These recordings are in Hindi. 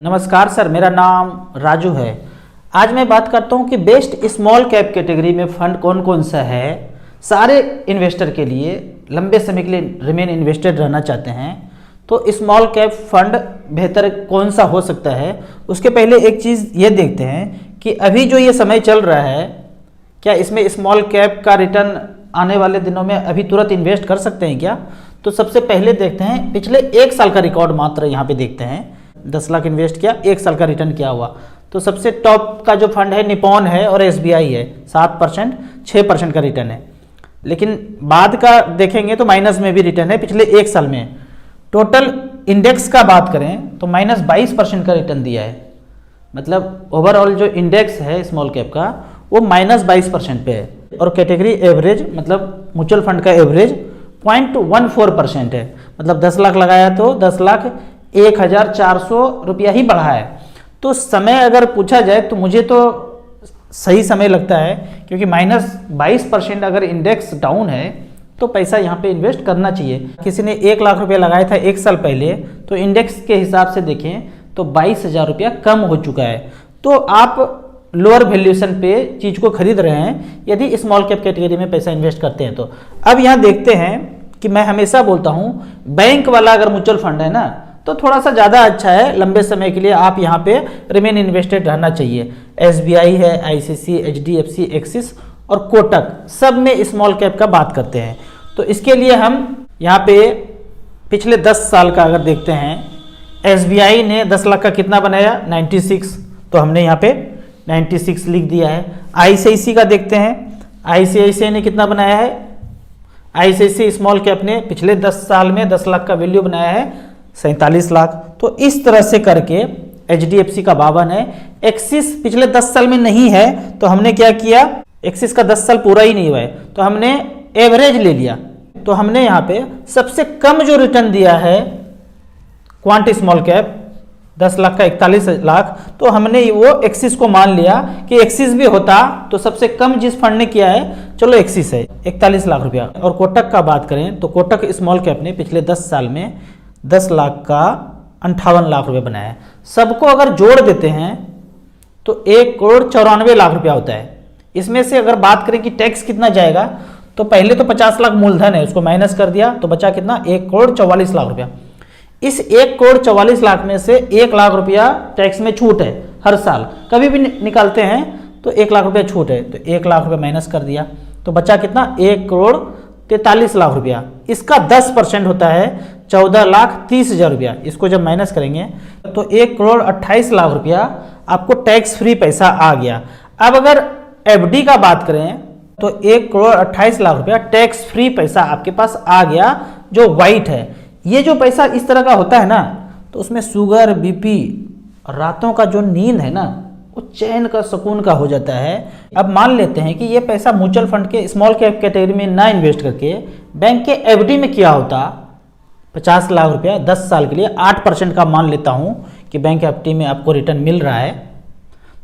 नमस्कार सर, मेरा नाम राजू है। आज मैं बात करता हूं कि बेस्ट स्मॉल कैप कैटेगरी में फंड कौन कौन सा है। सारे इन्वेस्टर के लिए लंबे समय के लिए रिमेन इन्वेस्टेड रहना चाहते हैं तो स्मॉल कैप फंड बेहतर कौन सा हो सकता है। उसके पहले एक चीज़ ये देखते हैं कि अभी जो ये समय चल रहा है, क्या इसमें स्मॉल कैप का रिटर्न आने वाले दिनों में अभी तुरंत इन्वेस्ट कर सकते हैं क्या। तो सबसे पहले देखते हैं पिछले एक साल का रिकॉर्ड मात्र यहाँ पे देखते हैं। 10 लाख इन्वेस्ट किया, एक साल का रिटर्न क्या हुआ। तो सबसे टॉप का जो फंड है निपॉन है और एसबीआई है, 7% 6% का रिटर्न है। लेकिन बाद का देखेंगे तो माइनस में भी रिटर्न है पिछले एक साल में। टोटल इंडेक्स का बात करें तो -22% का रिटर्न दिया है। मतलब ओवरऑल जो इंडेक्स है स्मॉल कैप का वो -22% पे है। और कैटेगरी एवरेज मतलब म्यूचुअल फंड का एवरेज 0.14% है। मतलब 10 लाख लगाया तो 10,01,400 रुपया ही बढ़ा है। तो समय अगर पूछा जाए तो मुझे तो सही समय लगता है, क्योंकि -22% अगर इंडेक्स डाउन है तो पैसा यहाँ पे इन्वेस्ट करना चाहिए। किसी ने 1 लाख रुपया लगाया था एक साल पहले, तो इंडेक्स के हिसाब से देखें तो 22,000 रुपया कम हो चुका है। तो आप लोअर वैल्यूएशन पे चीज़ को खरीद रहे हैं यदि स्मॉल कैप कैटेगरी में पैसा इन्वेस्ट करते हैं तो। अब यहाँ देखते हैं कि मैं हमेशा बोलता हूँ बैंक वाला अगर म्यूचुअल फंड है ना तो थोड़ा सा ज़्यादा अच्छा है। लंबे समय के लिए आप यहाँ पे रिमेन इन्वेस्टेड रहना चाहिए। एसबीआई है, आईसीसी, एचडीएफसी, एक्सिस और कोटक, सब में स्मॉल कैप का बात करते हैं। तो इसके लिए हम यहाँ पे पिछले 10 साल का अगर देखते हैं, एसबीआई ने 10 लाख का कितना बनाया 96, तो हमने यहाँ पे 96 लिख दिया है। आईसीआईसी का देखते हैं, आईसीआईसी ने कितना बनाया है, आईसीआईसी स्मॉल कैप ने पिछले 10 साल में 10 लाख का वैल्यू बनाया है 47 लाख। तो इस तरह से करके एचडीएफसी का 52 है। एक्सिस पिछले 10 साल में नहीं है तो हमने क्या किया, एक्सिस का 10 साल पूरा ही नहीं हुआ है तो हमने एवरेज ले लिया। तो हमने यहाँ पे सबसे कम जो रिटर्न दिया है क्वांट स्मॉल कैप 10 लाख का 41 लाख, तो हमने वो एक्सिस को मान लिया कि एक्सिस भी होता तो सबसे कम जिस फंड ने किया है चलो एक्सिस है 41 लाख रुपया। और कोटक का बात करें तो कोटक स्मॉल कैप ने पिछले 10 साल में 10 लाख का 58 लाख रुपये बनाया है। सबको अगर जोड़ देते हैं तो 1,94,00,000 रुपया होता है। इसमें से अगर बात करें कि टैक्स कितना जाएगा तो पहले तो 50 लाख मूलधन है, उसको माइनस कर दिया तो बचा कितना 1,44,00,000 रुपया। इस 1,44,00,000 में से 1 लाख रुपया टैक्स में छूट है हर साल, कभी भी निकालते हैं तो 1 लाख रुपया छूट है। तो 1 लाख रुपया माइनस कर दिया तो बचा कितना 1,43,00,000 रुपया। इसका 10% होता है 14,30,000 रुपया। इसको जब माइनस करेंगे तो 1,28,00,000 रुपया आपको टैक्स फ्री पैसा आ गया। अब अगर एफडी का बात करें तो 1,28,00,000 रुपया टैक्स फ्री पैसा आपके पास आ गया, जो वाइट है। ये जो पैसा इस तरह का होता है ना तो उसमें शुगर, बीपी, रातों का जो नींद है ना वो चैन का, सुकून का हो जाता है। अब मान लेते हैं कि ये पैसा म्यूचुअल फंड के स्मॉल कैप कैटेगरी में ना इन्वेस्ट करके बैंक के एफडी में किया होता 50 लाख रुपया 10 साल के लिए 8% का मान लेता हूँ कि बैंक एफडी में आपको रिटर्न मिल रहा है,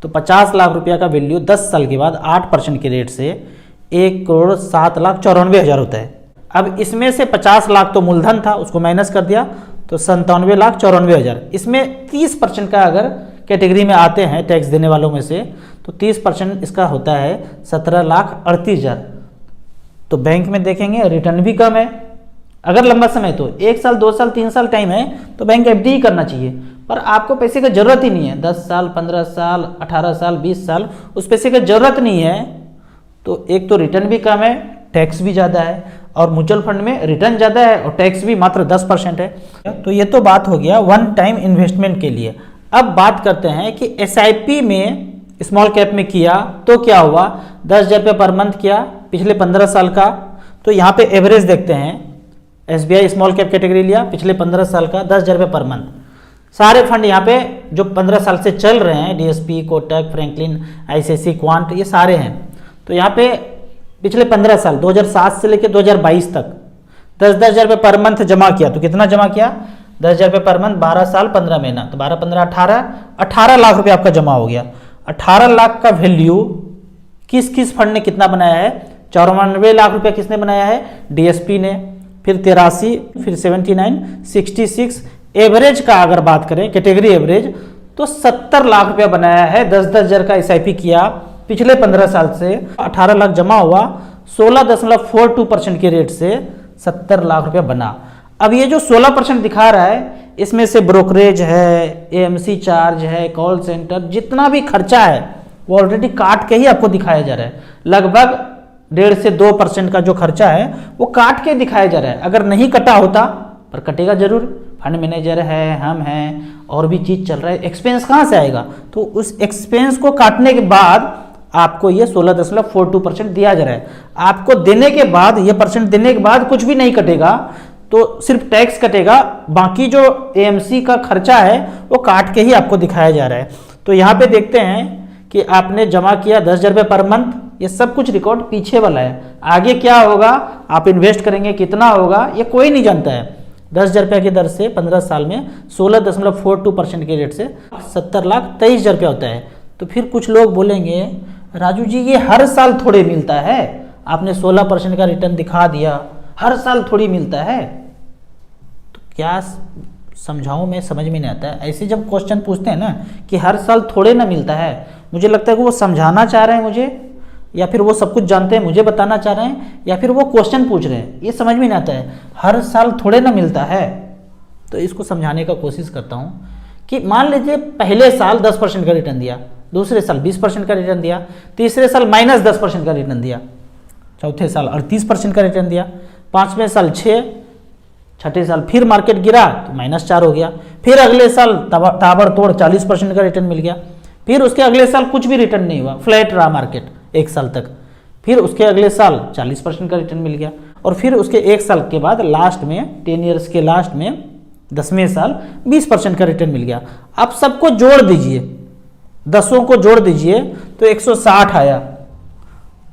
तो 50 लाख रुपया का वैल्यू 10 साल के बाद 8% के रेट से 1,07,94,000 होता है। अब इसमें से 50 लाख तो मूलधन था, उसको माइनस कर दिया तो 97,94,000। इसमें 30% का अगर कैटेगरी में आते हैं टैक्स देने वालों में से तो 30% इसका होता है 17,38,000। तो बैंक में देखेंगे रिटर्न भी कम है। अगर लंबा समय तो 1 साल 2 साल 3 साल टाइम है तो बैंक एफडी ही करना चाहिए, पर आपको पैसे की जरूरत ही नहीं है। 10 साल 15 साल 18 साल 20 साल उस पैसे की जरूरत नहीं है। तो एक तो रिटर्न भी कम है, टैक्स भी ज़्यादा है, और म्यूचुअल फंड में रिटर्न ज़्यादा है और टैक्स भी मात्र 10% है। तो ये तो बात हो गया वन टाइम इन्वेस्टमेंट के लिए। अब बात करते हैं कि एसआईपी में स्मॉल कैप में किया तो क्या हुआ। 10,000 रुपये पर मंथ किया पिछले 15 साल का। तो यहाँ पे एवरेज देखते हैं, एसबीआई स्मॉल कैप कैटेगरी लिया पिछले 15 साल का 10,000 रुपये पर मंथ। सारे फंड यहाँ पे जो 15 साल से चल रहे हैं, डीएसपी, कोटक, फ्रैंकलिन, आईसीआईसी, क्वांट, ये सारे हैं। तो यहाँ पे पिछले 15 साल 2007 से लेकर 2022 तक 10,000 रुपये पर मंथ जमा किया। तो कितना जमा किया 10,000 रुपये पर मंथ, 12 साल 15 महीना, तो 12 15 18 लाख रुपये आपका जमा हो गया। 18 लाख का वैल्यू किस किस फंड ने कितना बनाया है, 94 लाख रुपया किसने बनाया है, डीएसपी ने, फिर 83, फिर 79, 66, एवरेज का अगर बात करें कैटेगरी एवरेज तो 70 लाख रुपया बनाया है। 10-10 हज़ार का SIP किया पिछले 15 साल से, 18 लाख जमा हुआ, 16.42% के रेट से 70 लाख रुपया बना। अब ये जो 16% दिखा रहा है, इसमें से ब्रोकरेज है, AMC चार्ज है, कॉल सेंटर, जितना भी खर्चा है वो ऑलरेडी काट के ही आपको दिखाया जा रहा है। लगभग 1.5 से 2% का जो खर्चा है वो काट के दिखाया जा रहा है। अगर नहीं कटा होता, पर कटेगा जरूर, फंड मैनेजर है, हम हैं, और भी चीज चल रहा है, एक्सपेंस कहाँ से आएगा? तो उस एक्सपेंस को काटने के बाद आपको ये 16.42% दिया जा रहा है। आपको देने के बाद, ये परसेंट देने के बाद कुछ भी नहीं कटेगा, तो सिर्फ टैक्स कटेगा, बाकी जो AMC का खर्चा है वो काट के ही आपको दिखाया जा रहा है। तो यहाँ पे देखते हैं कि आपने जमा किया 10,000 रुपये पर मंथ, ये सब कुछ रिकॉर्ड पीछे वाला है। आगे क्या होगा, आप इन्वेस्ट करेंगे कितना होगा, ये कोई नहीं जानता है। 10,000 रुपये की दर से 15 साल में 16.42% के रेट से 70,23,000 रुपया होता है। तो फिर कुछ लोग बोलेंगे, राजू जी ये हर साल थोड़े मिलता है, आपने 16% का रिटर्न दिखा दिया, हर साल थोड़ी मिलता है। तो क्या समझाऊं, मैं समझ में नहीं आता है। ऐसे जब क्वेश्चन पूछते हैं ना कि हर साल थोड़े ना मिलता है, मुझे लगता है कि वो समझाना चाह रहे हैं मुझे, या फिर वो सब कुछ जानते हैं मुझे बताना चाह रहे हैं, या फिर वो क्वेश्चन पूछ रहे हैं, ये समझ में नहीं आता है। हर साल थोड़े ना मिलता है, तो इसको समझाने का कोशिश करता हूँ कि मान लीजिए पहले साल 10% का रिटर्न दिया, दूसरे साल 20% का रिटर्न दिया, तीसरे साल -10% का रिटर्न दिया, चौथे साल 38% का रिटर्न दिया, पाँचवें साल 6, छठे साल फिर मार्केट गिरा तो -4 हो गया, फिर अगले साल ताबड़तोड़ 40% का रिटर्न मिल गया, फिर उसके अगले साल कुछ भी रिटर्न नहीं हुआ, फ्लैट रहा मार्केट 1 साल तक, फिर उसके अगले साल 40% का रिटर्न मिल गया, और फिर उसके 1 साल के बाद लास्ट में 10 ईयर्स के लास्ट में 10वें साल 20% का रिटर्न मिल गया। आप सबको जोड़ दीजिए, 10 को जोड़ दीजिए तो 160 आया।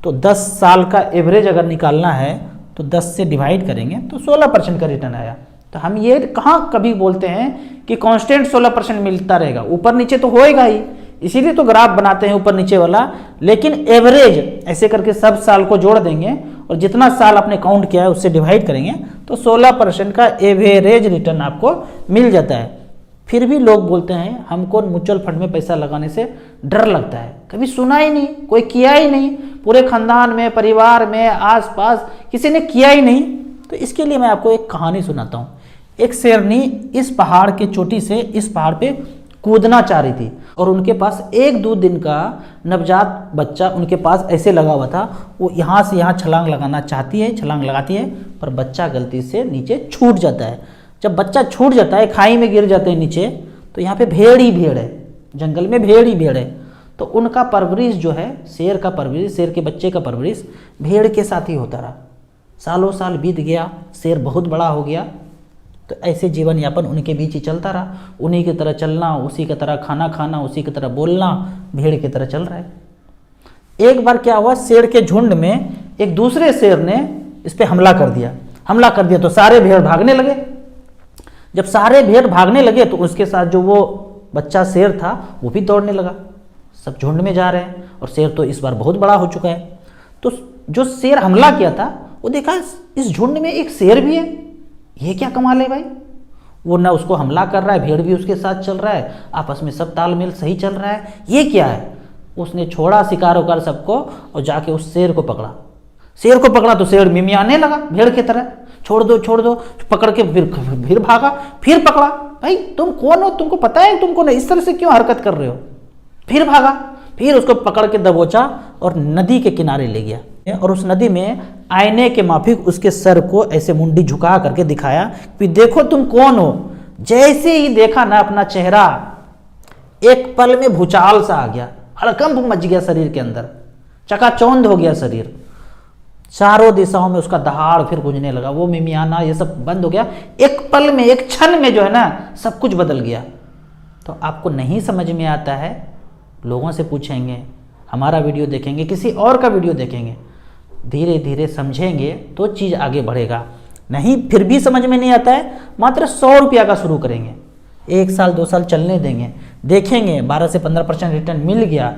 तो 10 साल का एवरेज अगर निकालना है तो 10 से डिवाइड करेंगे तो 16% का रिटर्न आया। तो हम ये कहाँ कभी बोलते हैं कि कांस्टेंट 16% मिलता रहेगा, ऊपर नीचे तो होएगा ही, इसीलिए तो ग्राफ बनाते हैं ऊपर नीचे वाला। लेकिन एवरेज ऐसे करके सब साल को जोड़ देंगे और जितना साल आपने काउंट किया है उससे डिवाइड करेंगे तो 16% का एवरेज रिटर्न आपको मिल जाता है। फिर भी लोग बोलते हैं हमको म्यूचुअल फंड में पैसा लगाने से डर लगता है, कभी सुना ही नहीं, कोई किया ही नहीं, पूरे खानदान में, परिवार में, आसपास किसी ने किया ही नहीं। तो इसके लिए मैं आपको एक कहानी सुनाता हूँ। एक शेरनी इस पहाड़ के चोटी से इस पहाड़ पे कूदना चाह रही थी और उनके पास 1-2 दिन का नवजात बच्चा उनके पास ऐसे लगा हुआ था। वो यहाँ से यहाँ छलांग लगाना चाहती है, छलांग लगाती है, पर बच्चा गलती से नीचे छूट जाता है। जब बच्चा छूट जाता है, खाई में गिर जाते हैं नीचे, तो यहाँ पे भेड़ ही भेड़ है, जंगल में भेड़ ही भेड़ है। तो उनका परवरिश जो है, शेर का परवरिश, शेर के बच्चे का परवरिश भेड़ के साथ ही होता रहा। सालों साल बीत गया, शेर बहुत बड़ा हो गया, तो ऐसे जीवन यापन उनके बीच ही चलता रहा। उन्हीं की तरह चलना, उसी की तरह खाना खाना, उसी की तरह बोलना, भेड़ की तरह चल रहा है। एक बार क्या हुआ, शेर के झुंड में एक दूसरे शेर ने इस पर हमला कर दिया तो सारे भेड़ भागने लगे। जब सारे भेड़ भागने लगे तो उसके साथ जो वो बच्चा शेर था वो भी दौड़ने लगा। सब झुंड में जा रहे हैं और शेर तो इस बार बहुत बड़ा हो चुका है। तो जो शेर हमला किया था वो देखा इस झुंड में एक शेर भी है, ये क्या कमाल है भाई। वो ना उसको हमला कर रहा है, भेड़ भी उसके साथ चल रहा है, आपस में सब तालमेल सही चल रहा है, ये क्या है। उसने छोड़ा शिकार होकर सबको और जाके उस शेर को पकड़ा। शेर को पकड़ा तो शेर मिमियाने लगा भेड़ की तरह, छोड़ दो, पकड़ के फिर भागा, फिर पकड़ा। भाई तुम कौन हो, तुमको पता है तुमको ना इस तरह से क्यों हरकत कर रहे हो। फिर भागा, फिर उसको पकड़ के दबोचा और नदी के किनारे ले गया और उस नदी में आईने के माफिक उसके सर को ऐसे मुंडी झुका करके दिखाया कि देखो तुम कौन हो। जैसे ही देखा ना अपना चेहरा, एक पल में भूचाल सा आ गया, हड़कंप मच गया शरीर के अंदर, चकाचौंध हो गया शरीर, चारों दिशाओं में उसका दहाड़ फिर गूंजने लगा, वो मिमियाना ये सब बंद हो गया। एक पल में, एक क्षण में जो है ना सब कुछ बदल गया। तो आपको नहीं समझ में आता है, लोगों से पूछेंगे, हमारा वीडियो देखेंगे, किसी और का वीडियो देखेंगे, धीरे धीरे समझेंगे तो चीज़ आगे बढ़ेगा। नहीं फिर भी समझ में नहीं आता है, मात्र 100 रुपया का शुरू करेंगे, 1 साल 2 साल चलने देंगे, देखेंगे 12 से 15% रिटर्न मिल गया,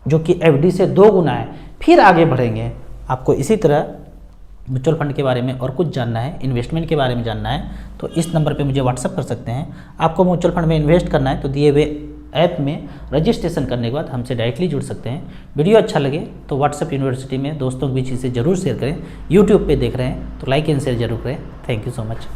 जो कि FD से 2 गुना है, फिर आगे बढ़ेंगे। आपको इसी तरह म्यूचुअल फंड के बारे में और कुछ जानना है, इन्वेस्टमेंट के बारे में जानना है, तो इस नंबर पे मुझे व्हाट्सअप कर सकते हैं। आपको म्यूचुअल फंड में इन्वेस्ट करना है तो दिए हुए ऐप में रजिस्ट्रेशन करने के बाद हमसे डायरेक्टली जुड़ सकते हैं। वीडियो अच्छा लगे तो व्हाट्सएप यूनिवर्सिटी में दोस्तों के बीच इसे जरूर शेयर करें। यूट्यूब पे देख रहे हैं तो लाइक एंड शेयर जरूर करें। Thank you so much.